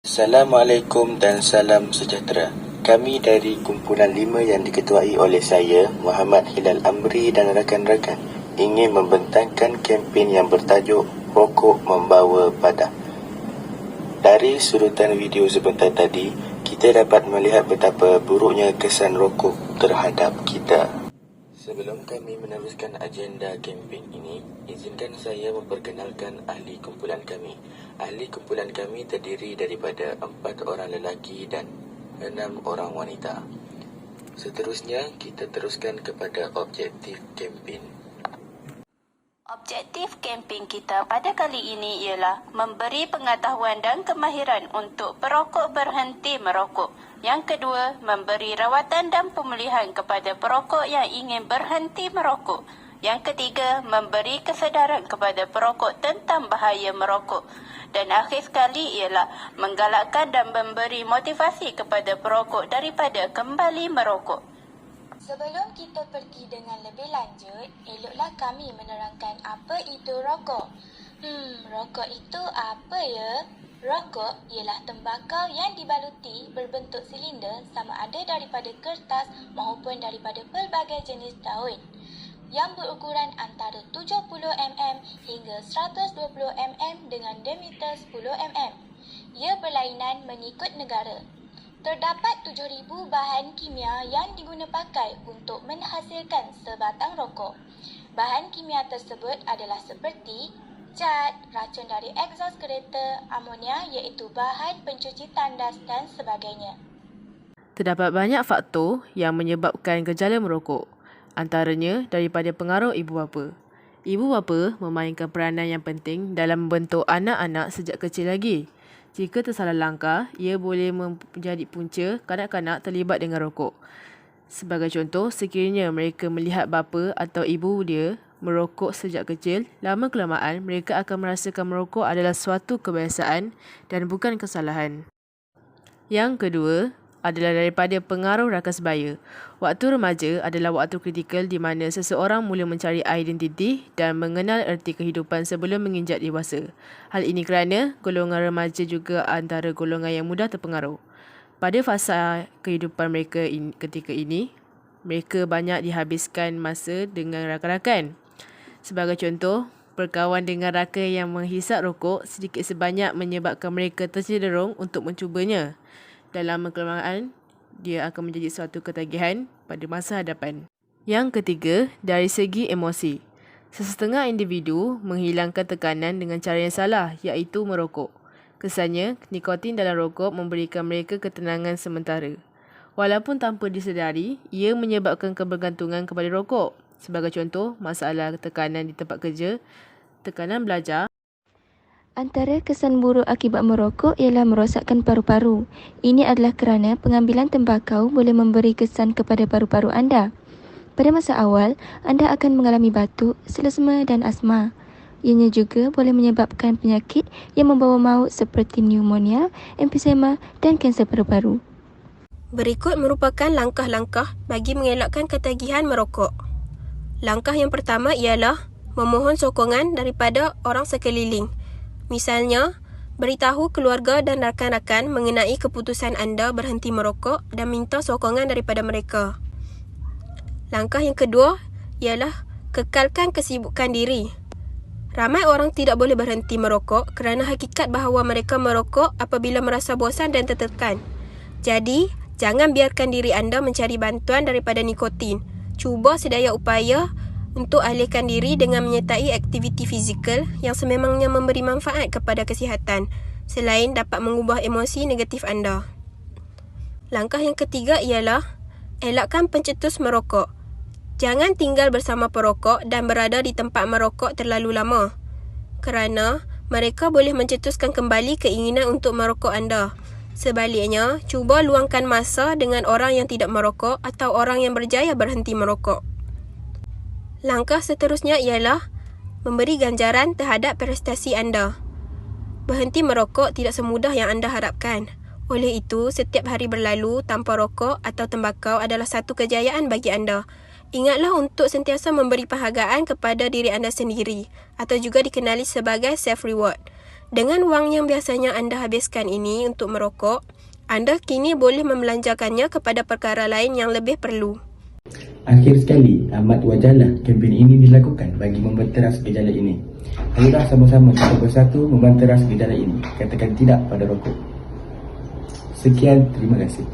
Assalamualaikum dan salam sejahtera. Kami dari kumpulan 5 yang diketuai oleh saya, Muhammad Hilal Amri dan rakan-rakan ingin membentangkan kempen yang bertajuk Rokok Membawa Padah. Dari surutan video sebentar tadi, kita dapat melihat betapa buruknya kesan rokok terhadap kita. Sebelum kami meneruskan agenda kempen ini, izinkan saya memperkenalkan ahli kumpulan kami. Ahli kumpulan kami terdiri daripada 4 orang lelaki dan 6 orang wanita. Seterusnya, kita teruskan kepada objektif kempen. Objektif kempen kita pada kali ini ialah memberi pengetahuan dan kemahiran untuk perokok berhenti merokok. Yang kedua, memberi rawatan dan pemulihan kepada perokok yang ingin berhenti merokok. Yang ketiga, memberi kesedaran kepada perokok tentang bahaya merokok. Dan akhir sekali ialah menggalakkan dan memberi motivasi kepada perokok daripada kembali merokok. Sebelum kita pergi dengan lebih lanjut, eloklah kami menerangkan apa itu rokok. Rokok itu apa ya? Rokok ialah tembakau yang dibaluti berbentuk silinder sama ada daripada kertas maupun daripada pelbagai jenis daun yang berukuran antara 70mm hingga 120mm dengan diameter 10mm. Ia berlainan mengikut negara. Terdapat 7,000 bahan kimia yang diguna pakai untuk menghasilkan sebatang rokok. Bahan kimia tersebut adalah seperti cat, racun dari egzos kereta, amonia iaitu bahan pencuci tandas dan sebagainya. Terdapat banyak faktor yang menyebabkan gejala merokok. Antaranya daripada pengaruh ibu bapa. Ibu bapa memainkan peranan yang penting dalam membentuk anak-anak sejak kecil lagi. Jika tersalah langkah, ia boleh menjadi punca kanak-kanak terlibat dengan rokok. Sebagai contoh, sekiranya mereka melihat bapa atau ibu dia merokok sejak kecil, lama-kelamaan mereka akan merasakan merokok adalah suatu kebiasaan dan bukan kesalahan. Yang kedua adalah daripada pengaruh rakasbaya. Waktu remaja adalah waktu kritikal di mana seseorang mula mencari identiti dan mengenal erti kehidupan sebelum menginjak dewasa. Hal ini kerana golongan remaja juga antara golongan yang mudah terpengaruh. Pada fasa kehidupan mereka ketika ini, mereka banyak dihabiskan masa dengan rakan-rakan. Sebagai contoh, berkawan dengan rakan yang menghisap rokok sedikit sebanyak menyebabkan mereka tercenderung untuk mencubanya. Dalam kelamaan, dia akan menjadi suatu ketagihan pada masa hadapan. Yang ketiga, dari segi emosi. Sesetengah individu menghilangkan tekanan dengan cara yang salah, iaitu merokok. Kesannya, nikotin dalam rokok memberikan mereka ketenangan sementara. Walaupun tanpa disedari, ia menyebabkan kebergantungan kepada rokok. Sebagai contoh, masalah tekanan di tempat kerja, tekanan belajar. Antara kesan buruk akibat merokok ialah merosakkan paru-paru. Ini adalah kerana pengambilan tembakau boleh memberi kesan kepada paru-paru anda. Pada masa awal, anda akan mengalami batuk, selesma dan asma. Ianya juga boleh menyebabkan penyakit yang membawa maut seperti pneumonia, emfisema dan kanser paru-paru. Berikut merupakan langkah-langkah bagi mengelakkan ketagihan merokok. Langkah yang pertama ialah memohon sokongan daripada orang sekeliling. Misalnya, beritahu keluarga dan rakan-rakan mengenai keputusan anda berhenti merokok dan minta sokongan daripada mereka. Langkah yang kedua ialah kekalkan kesibukan diri. Ramai orang tidak boleh berhenti merokok kerana hakikat bahawa mereka merokok apabila merasa bosan dan tertekan. Jadi, jangan biarkan diri anda mencari bantuan daripada nikotin. Cuba sedaya upaya untuk alihkan diri dengan menyertai aktiviti fizikal yang sememangnya memberi manfaat kepada kesihatan, selain dapat mengubah emosi negatif anda. Langkah yang ketiga ialah elakkan pencetus merokok. Jangan tinggal bersama perokok dan berada di tempat merokok terlalu lama, kerana mereka boleh mencetuskan kembali keinginan untuk merokok anda. Sebaliknya, cuba luangkan masa dengan orang yang tidak merokok atau orang yang berjaya berhenti merokok. Langkah seterusnya ialah memberi ganjaran terhadap prestasi anda. Berhenti merokok tidak semudah yang anda harapkan. Oleh itu, setiap hari berlalu tanpa rokok atau tembakau adalah satu kejayaan bagi anda. Ingatlah untuk sentiasa memberi penghargaan kepada diri anda sendiri atau juga dikenali sebagai self-reward. Dengan wang yang biasanya anda habiskan ini untuk merokok, anda kini boleh membelanjakannya kepada perkara lain yang lebih perlu. Akhir sekali, amat wajarlah kempen ini dilakukan bagi membenteras gejala ini. Ayolah sama-sama kita bersatu membenteras gejala ini. Katakan tidak pada rokok. Sekian, terima kasih.